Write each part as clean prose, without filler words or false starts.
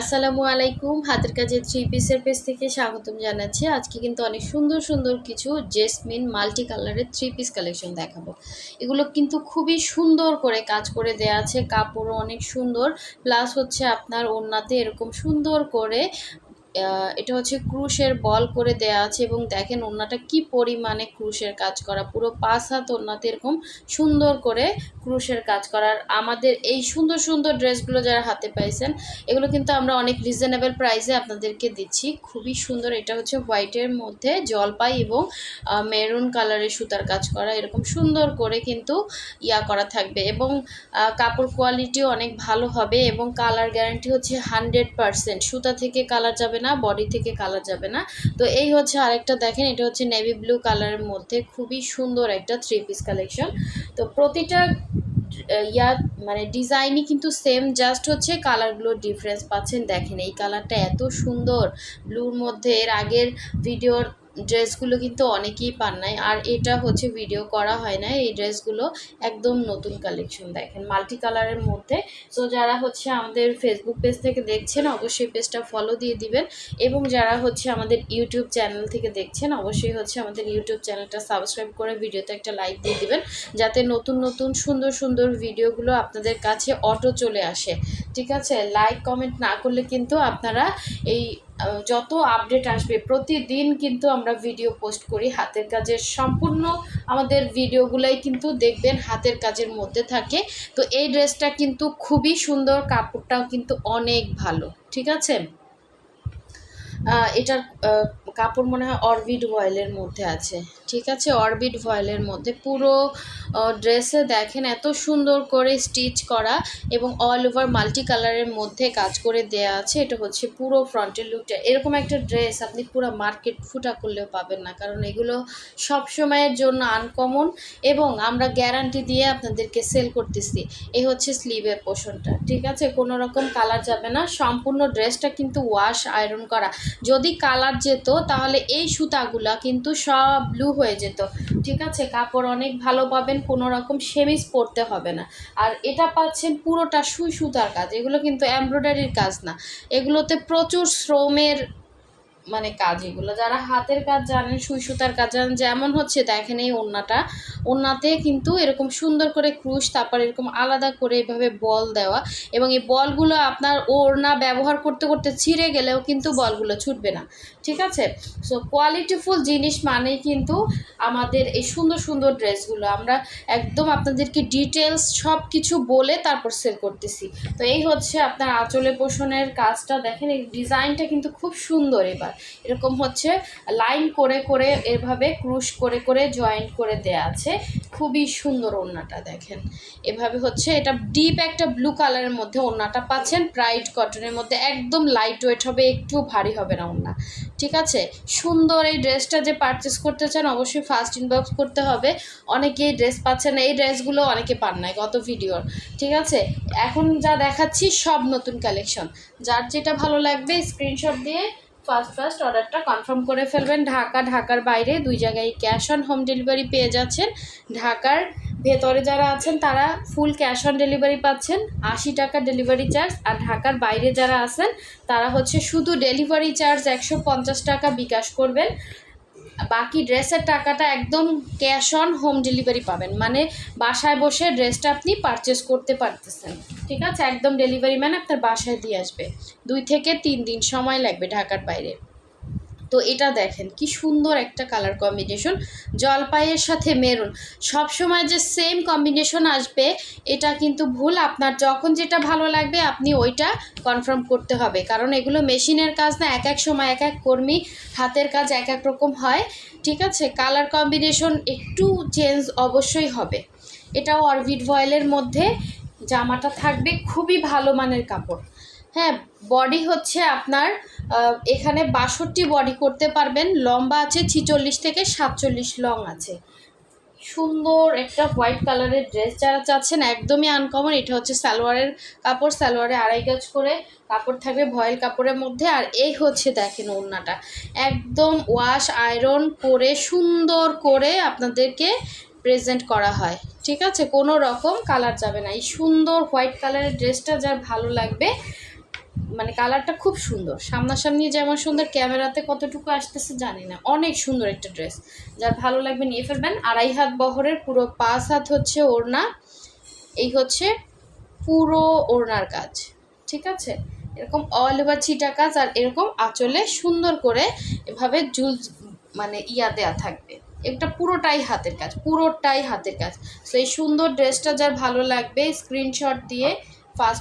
আসসালামু আলাইকুম। হাতের কাজের থ্রি পিসের পেজ থেকে স্বাগতম জানাচ্ছি। আজকে কিন্তু অনেক সুন্দর সুন্দর কিছু জেসমিন মাল্টি কালারের থ্রি পিস কালেকশন দেখাবো। এগুলো কিন্তু খুবই সুন্দর করে কাজ করে দেয়া আছে, কাপড়ও অনেক সুন্দর, প্লাস হচ্ছে আপনার ওড়নাতে এরকম সুন্দর করে এটা হচ্ছে ক্রুশের বল করে দেয়া আছে এবং দেখেন ওড়নাটা কি পরিমাণে ক্রুশের কাজ করা, পুরো 5 হাত ওড়নাতে এরকম সুন্দর করে ক্রুশের কাজ করার। আমাদের এই সুন্দর সুন্দর ড্রেসগুলো যারা হাতে পাইছেন, এগুলো কিন্তু আমরা অনেক রিজনেবল প্রাইসে আপনাদেরকে দিচ্ছি। খুবই সুন্দর। এটা হচ্ছে হোয়াইটের মধ্যে জলপাই এবং মেরুন কালারের সুতার কাজ করা, এরকম সুন্দর করে কিন্তু করা থাকবে এবং কাপড় কোয়ালিটিও অনেক ভালো হবে এবং কালার গ্যারান্টি হচ্ছে 100%। সুতা থেকে কালার যাবে না, বডি থেকে কালার যাবে না। তো এই হচ্ছে আরেকটা, দেখেন এটা হচ্ছে নেভি ব্লু কালারের মধ্যে খুবই সুন্দর একটা থ্রি পিস কালেকশন। তো প্রতিটা মানে ডিজাইনই কিন্তু সেম, জাস্ট হচ্ছে কালারগুলো ডিফারেন্স পাচ্ছেন। দেখেন এই কালারটা এত সুন্দর ব্লুর মধ্যে, এর আগের ভিডিওর ড্রেসগুলো কিন্তু অনেকেই পান নাই, আর এটা হচ্ছে ভিডিও করা হয় না। এই ড্রেসগুলো একদম নতুন কালেকশন, দেখেন মাল্টি কালারের মধ্যে। সো যারা হচ্ছে আমাদের ফেসবুক পেজ থেকে দেখছেন অবশ্যই পেজটা ফলো দিয়ে দিবেন, এবং যারা হচ্ছে আমাদের ইউটিউব চ্যানেল থেকে দেখছেন অবশ্যই হচ্ছে আমাদের ইউটিউব চ্যানেলটা সাবস্ক্রাইব করে ভিডিওতে একটা লাইক দিয়ে দিবেন, যাতে নতুন নতুন সুন্দর সুন্দর ভিডিওগুলো আপনাদের কাছে অটো চলে আসে। ঠিক আছে, লাইক কমেন্ট না করলে কিন্তু আপনারা এই যত আপডেট আসবে, প্রতিদিন কিন্তু আমরা ভিডিও পোস্ট করি হাতের কাজের, সম্পূর্ণ আমাদের ভিডিওগুলাই কিন্তু দেখবেন হাতের কাজের মধ্যে থাকে। তো এই ড্রেসটা কিন্তু খুবই সুন্দর, কাপড়টাও কিন্তু অনেক ভালো। ঠিক আছে, এটার কাপড় মনে হয় অরবিট ভয়েলের মধ্যে আছে। ঠিক আছে, অরবিট ভয়েলের মধ্যে পুরো ড্রেসে দেখেন এত সুন্দর করে স্টিচ করা এবং অল ওভার মাল্টি কালারের মধ্যে কাজ করে দেয়া আছে। এটা হচ্ছে পুরো ফ্রন্টের লুকটা। এরকম একটা ড্রেস আপনি পুরো মার্কেট ফুটা করলেও পাবেন না, কারণ এগুলো সব সময়ের জন্য আনকমন এবং আমরা গ্যারান্টি দিয়ে আপনাদেরকে সেল করতেছি। এই হচ্ছে স্লিভের পোর্শনটা। ঠিক আছে, কোনো রকম কালার যাবে না, সম্পূর্ণ ড্রেসটা কিন্তু ওয়াশ আয়রন করা। যদি কালার যেত তাহলে এই সুতাগুলা কিন্তু সব ব্লু হয়ে যেত। ঠিক আছে, কাপড় অনেক ভালো পাবেন, কোনো রকম সেমিজ পরতে হবে না। আর এটা পাচ্ছেন পুরোটা সুই সুতার কাজ, এগুলো কিন্তু এমব্রয়ডারির কাজ না, এগুলোতে প্রচুর শ্রমের মানে কাজ। এগুলো যারা হাতের কাজ জানেন, সুই সুতার কাজ জানেন, যেমন হচ্ছে দেখেন এই ওড়নাতে কিন্তু এরকম সুন্দর করে ক্রুশ, তারপর এরকম আলাদা করে এভাবে বল দেওয়া, এবং এই বলগুলো আপনার ওড়না ব্যবহার করতে করতে ছিঁড়ে গেলেও কিন্তু বলগুলো ছুটবে না। ঠিক আছে, সো কোয়ালিটিফুল জিনিস মানেই কিন্তু আমাদের এই সুন্দর সুন্দর ড্রেসগুলো আমরা একদম আপনাদেরকে ডিটেলস সব কিছু বলে তারপর সেল করতেছি। তো এই হচ্ছে আপনার আঁচলে পোষণের কাজটা, দেখেন এই ডিজাইনটা কিন্তু খুব সুন্দর। এবার এরকম হচ্ছে লাইন করে করে এভাবে ক্রুশ করে করে জয়েন্ট করে দেয়া আছে, খুবই সুন্দর। ওড়নাটা দেখেন এভাবে হচ্ছে, এটা ডিপ একটা ব্লু কালারের মধ্যে ওড়নাটা পাচ্ছেন, ব্রাইট কটনের মধ্যে, একদম লাইট ওয়েট হবে, একটু ভারী হবে না ওড়না। ঠিক আছে, সুন্দর এই ড্রেসটা যে পারচেস করতে চান অবশ্যই ফার্স্ট ইনবক্স করতে হবে। অনেকেই ড্রেস পাচ্ছে না, এই ড্রেসগুলো অনেকে পান নাই গত ভিডিওর। ঠিক আছে, এখন যা দেখাচ্ছি সব নতুন কালেকশন, যার যেটা ভালো লাগবে স্ক্রিনশট দিয়ে ফার্স্ট অর্ডারটা কনফার্ম করে ফেলবেন। ঢাকার বাইরে দুই জায়গায় ক্যাশ অন হোম ডেলিভারি পেয়ে যাচ্ছেন। ঢাকার ভেতরে যারা আছেন তারা ফুল ক্যাশ অন ডেলিভারি পাচ্ছেন, 80 টাকা ডেলিভারি চার্জ। আর ঢাকার বাইরে যারা আছেন তারা হচ্ছে শুধু ডেলিভারি চার্জ 150 টাকা বিকাশ করবেন, বাকি ড্রেসের টাকাটা একদম ক্যাশ অন হোম ডেলিভারি পাবেন, মানে বাসায় বসে ড্রেসটা আপনি পারচেস করতে পারতেছেন। ঠিক আছে, একদম ডেলিভারি ম্যান আপনার বাসায় দিয়ে আসবে, 2 থেকে 3 দিন সময় লাগবে ঢাকার বাইরে। তো এটা দেখেন কি সুন্দর একটা কালার কম্বিনেশন, জলপাইয়ের সাথে মেরুন। সব সময় যে সেম কম্বিনেশন আসবে এটা কিন্তু ভুল, আপনার যখন যেটা ভালো লাগবে আপনি ওইটা কনফার্ম করতে হবে, কারণ এগুলো মেশিনের কাজ না, এক এক সময় এক এক কর্মী হাতের কাজ এক এক রকম হয়। ঠিক আছে, কালার কম্বিনেশন একটু চেঞ্জ অবশ্যই হবে। এটাও অরবিট ভয়েলের মধ্যে, জামাটা থাকবে খুবই ভালো মানের কাপড়। হ্যাঁ, বডি হচ্ছে আপনার এখানে 62 বডি করতে পারবেন, লম্বা আছে 46 থেকে 47 লং আছে। সুন্দর একটা হোয়াইট কালারের ড্রেস যারা চাচ্ছেন, একদমই আনকমন। এটা হচ্ছে সালোয়ারের কাপড়, সালোয়ারে 2.5 গজ করে কাপড় থাকবে ভয়েল কাপড়ের মধ্যে। আর এই হচ্ছে দেখেন ওড়নাটা একদম ওয়াশ আয়রন করে সুন্দর করে আপনাদেরকে প্রেজেন্ট করা হয়। ঠিক আছে, কোনো রকম কালার যাবে না। এই সুন্দর হোয়াইট কালারের ড্রেসটা যার ভালো লাগবে মানে কালারটা খুব সুন্দর, সামনাসামনি যেমন সুন্দর, ক্যামেরাতে কতটুকু আসতেছে জানি না, অনেক সুন্দর একটা ড্রেস। যার ভালো লাগবে নিয়ে ফেলবেন। 2.5 হাত বহরের, পুরো 5 হাত হচ্ছে ওড়না, এই হচ্ছে পুরো ওড়নার কাজ, ঠিক আছে। এরকম অল ওভার ছিটা কাজ, আর এরকম আঁচলে সুন্দর করে এভাবে জুল মানে ইয়া দেওয়া থাকবে। এটা পুরোটাই হাতের কাজ, পুরোটাই হাতের কাজ। সো এই সুন্দর ড্রেসটা যার ভালো লাগবে স্ক্রিনশট দিয়ে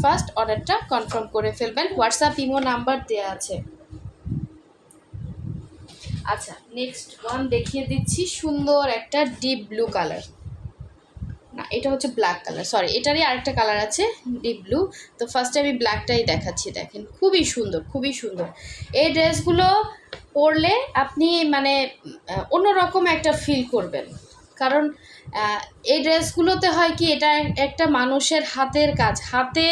ফার্স্ট অর্ডারটা কনফার্ম করে ফেলবেন। হোয়াটসঅ্যাপ ইমো নাম্বার দেওয়া আছে। আচ্ছা, নেক্সট ওয়ান দেখিয়ে দিচ্ছি, সুন্দর একটা ডিপ ব্লু কালার, না এটা হচ্ছে ব্ল্যাক কালার, সরি এটারই আরেকটা কালার আছে ডিপ ব্লু। তো ফার্স্টে আমি ব্ল্যাকটাই দেখাচ্ছি, দেখেন খুবই সুন্দর, খুবই সুন্দর। এই ড্রেসগুলো পরলে আপনি মানে অন্যরকম একটা ফিল করবেন, কারণ এই ড্রেসগুলোতে হয় কি, এটা একটা মানুষের হাতের কাজ, হাতে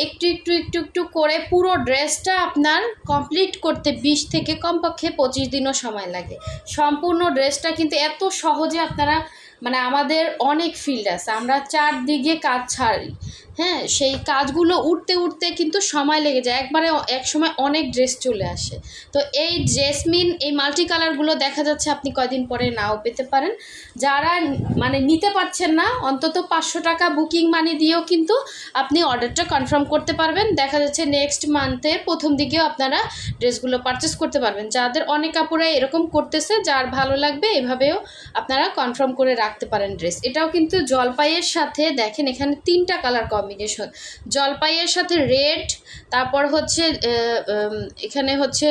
একটু একটু একটু একটু করে পুরো ড্রেসটা আপনার কমপ্লিট করতে 20 থেকে কমপক্ষে 25 দিনও সময় লাগে। সম্পূর্ণ ড্রেসটা কিন্তু এত সহজে আপনারা, মানে আমাদের অনেক ফিল্ড আছে, আমরা চারদিকে কাজ ছাড়ি, হ্যাঁ, সেই কাজগুলো উঠতে উঠতে কিন্তু সময় লেগে যায়, একবারে এক সময় অনেক ড্রেস চলে আসে। তো এই জেসমিন, এই মাল্টি কালারগুলো দেখা যাচ্ছে আপনি কয়দিন পরে নাও পেতে পারেন। যারা মানে নিতে পারছেন না, অন্তত 500 টাকা বুকিং মানি দিয়েও কিন্তু আপনি অর্ডারটা কনফার্ম করতে পারবেন। দেখা যাচ্ছে নেক্সট মান্থের প্রথম দিকেও আপনারা ড্রেসগুলো পারচেস করতে পারবেন। যাদের অনেক কাপড়ে এরকম করতেছে, যার ভালো লাগবে এভাবেও আপনারা কনফার্ম করে রাখতে পারেন ড্রেস। এটাও কিন্তু জলপাইয়ের সাথে, দেখেন এখানে 3টা কালার কম্বিনেশন, জলপাইয়ের সাথে রেড, তারপর হচ্ছে এখানে হচ্ছে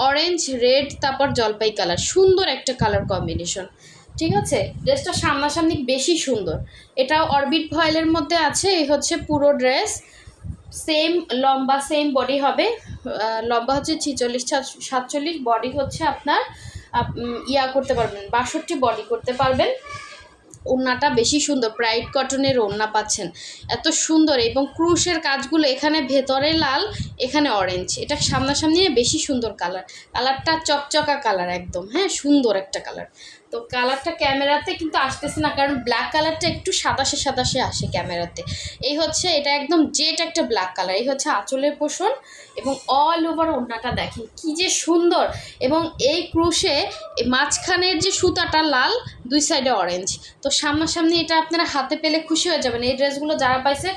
অরেঞ্জ, রেড, তারপর জলপাই কালার, সুন্দর একটা কালার কম্বিনেশন, ঠিক আছে। ড্রেসটা সামনাসামনি বেশি সুন্দর। এটাও অরবিট ভয়েলের মধ্যে আছে। এই হচ্ছে পুরো ড্রেস, সেম লম্বা, সেম বডি হবে, লম্বা হচ্ছে 46-47, বডি হচ্ছে আপনার ইয়া করতে পারবেন 62 বডি করতে পারবেন। ওড়নাটা বেশি সুন্দর, ব্রাইট কটনের ওড়না পাচ্ছেন, এত সুন্দর। এবং ক্রুশের কাজগুলো এখানে ভেতরে লাল, এখানে অরেঞ্জ, এটা সামনাসামনি বেশি সুন্দর কালার, কালারটা চকচকা কালার একদম, হ্যাঁ সুন্দর একটা কালার। তো কালারটা ক্যামেরাতে কিন্তু আসতেছে না, কারণ ব্ল্যাক কালারটা একটু সাদাশে সাদাশে আসে ক্যামেরাতে। এই হচ্ছে, এটা একদম জেট একটা ব্ল্যাক কালার। এই হচ্ছে আঁচলের পোষণ, এবং অল ওভার ওড়নাটা দেখেন কি যে সুন্দর। এবং এই ক্রুশে মাঝখানের যে সুতাটা লাল, দুই সাইডে অরেঞ্জ। তো সামনাসামনি এটা আপনারা হাতে পেলে খুশি হয়ে যাবেন। এই ড্রেসগুলো যারা পাইছে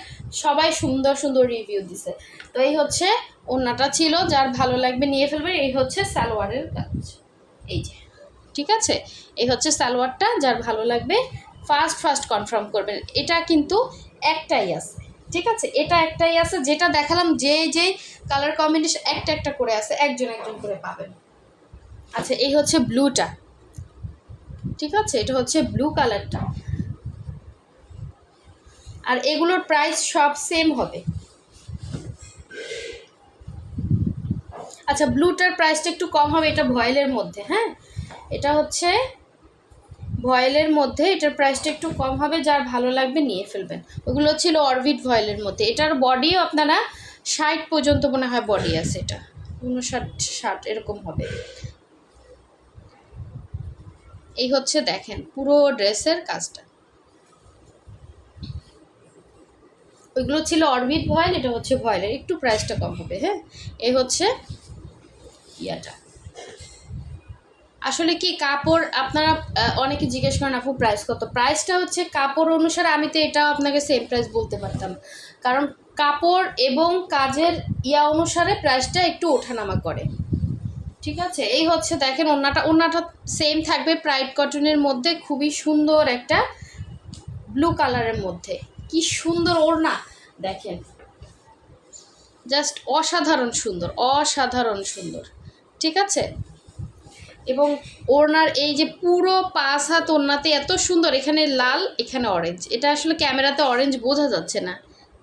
সবাই সুন্দর সুন্দর রিভিউ দিছে। তো এই হচ্ছে ওড়নাটা ছিল, যার ভালো লাগবে নিয়ে ফেলবেন। এই হচ্ছে সালোয়ারের কাজ, এই যে, ঠিক আছে। এই হচ্ছে সালোয়ারটা, যার ভালো লাগবে ফার্স্ট কনফার্ম করবেন। এটা কিন্তু একটাই আছে, ঠিক আছে, এটা একটাই আছে, যেটা দেখালাম যে কালার কম্বিনেশন একটা একটা করে আছে, একজন করে পাবেন। আচ্ছা, এই হচ্ছে ব্লুটা, ঠিক আছে, এটা হচ্ছে ব্লু কালারটা। আর এগুলোর প্রাইস সব সেম হবে। আচ্ছা, ব্লুটার প্রাইসটা একটু কম হবে, এটা ভয়েলের মধ্যে, হ্যাঁ এটা হচ্ছে ভয়েলের মধ্যে, এটার প্রাইসটা একটু কম হবে, যার ভালো লাগবে নিয়ে ফেলবেন। ওগুলো ছিল অরবিট ভয়েলের মধ্যে। এটার বডিও আপনারা 60 পর্যন্ত মনে হয় বডি আছে, এটা 59-60 এরকম হবে। এই হচ্ছে দেখেন পুরো ড্রেসের কাজটা। ওইগুলো ছিল অরবিট ভয়েল, এটা হচ্ছে ভয়েলের, একটু প্রাইসটা কম হবে, হ্যাঁ। এই হচ্ছে ইয়াটা। আসলে কি কাপড় আপনারা অনেকে জিজ্ঞেস করেন আপু প্রাইস কত, প্রাইসটা হচ্ছে কাপড় অনুসারে। আমি তো এটাও আপনাকে সেম প্রাইস বলতে পারতাম, কারণ কাপড় এবং কাজের ইয়া অনুসারে প্রাইসটা একটু ওঠানামা করে, ঠিক আছে। এই হচ্ছে দেখেন ওড়নাটা সেম থাকবে, ব্রাইট কটনের মধ্যে, খুবই সুন্দর একটা ব্লু কালারের মধ্যে, কি সুন্দর ওড়না দেখেন, জাস্ট অসাধারণ সুন্দর, অসাধারণ সুন্দর, ঠিক আছে। এবং ওড়নার এই যে পুরো 5 হাত ওড়নাতে এত সুন্দর, এখানে লাল, এখানে অরেঞ্জ, এটা আসলে ক্যামেরাতে অরেঞ্জ বোঝা যাচ্ছে না,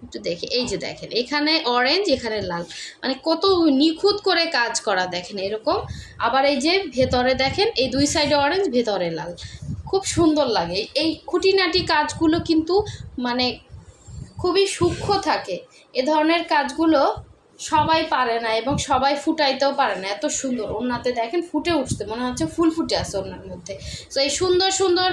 একটু দেখে, এই যে দেখেন এখানে অরেঞ্জ, এখানে লাল, মানে কত নিখুঁত করে কাজ করা দেখেন এরকম। আবার এই যে ভেতরে দেখেন, এই দুই সাইডে অরেঞ্জ, ভেতরে লাল, খুব সুন্দর লাগে। এই খুঁটিনাটি কাজগুলো কিন্তু মানে খুবই সূক্ষ্ম থাকে, এ ধরনের কাজগুলো সবাই পারে না এবং সবাই ফুটাইতেও পারে না, এত সুন্দর ওড়নাতে দেখেন ফুটে উঠছে, মনে হচ্ছে ফুল ফুটে আছে ওড়নার মধ্যে। সো এই সুন্দর সুন্দর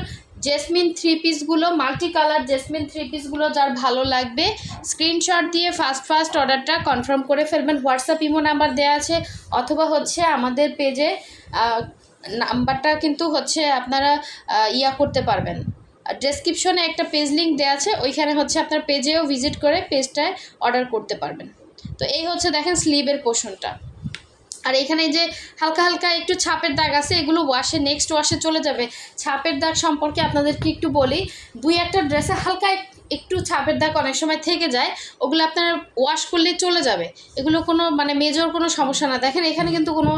জেসমিন থ্রি পিসগুলো, মাল্টি কালার জেসমিন থ্রি পিসগুলো যার ভালো লাগবে স্ক্রিনশট দিয়ে ফার্স্ট অর্ডারটা কনফার্ম করে ফেলবেন। হোয়াটসঅ্যাপ ইমো নাম্বার দেওয়া আছে, অথবা হচ্ছে আমাদের পেজে নাম্বারটা কিন্তু হচ্ছে আপনারা করতে পারবেন। ডেসক্রিপশনে একটা পেজ লিঙ্ক দেওয়া আছে, ওইখানে হচ্ছে আপনার পেজেও ভিজিট করে পেজটায় অর্ডার করতে পারবেন। তো এই হচ্ছে দেখেন স্লিভের পোর্শনটা। আর এখানে যে হালকা হালকা একটু ছাপের দাগ আছে, এগুলো ওয়াশে নেক্সট ওয়াশে চলে যাবে। ছাপের দাগ সম্পর্কে আপনাদেরকে একটু বলি, দুই একটা ড্রেসে হালকা একটু ছাপের দাগ অনেক সময় থেকে যায়, ওগুলো আপনার ওয়াশ করলেই চলে যাবে, এগুলো কোনো মানে মেজর কোনো সমস্যা না। দেখেন এখানে কিন্তু কোনো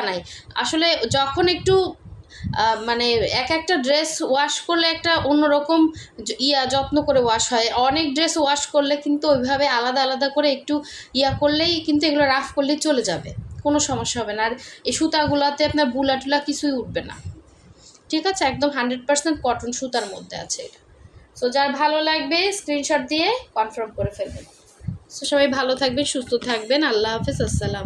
নাই আসলে, যখন একটু মানে এক একটা ড্রেস ওয়াশ করলে একটা অন্যরকম যত্ন করে ওয়াশ হয়, অনেক ড্রেস ওয়াশ করলে কিন্তু ওইভাবে আলাদা আলাদা করে একটু করলেই কিন্তু এগুলো রাফ করলেই চলে যাবে, কোনো সমস্যা হবে না। আর এই সুতাগুলোতে আপনার বুলা টুলা কিছুই উঠবে না, ঠিক আছে? একদম 100% কটন সুতার মধ্যে আছে এটা। সো যার ভালো লাগবে স্ক্রিনশট দিয়ে কনফার্ম করে ফেলবেন। সো সবাই ভালো থাকবেন, সুস্থ থাকবেন, আল্লাহ হাফেজ, আসসালাম।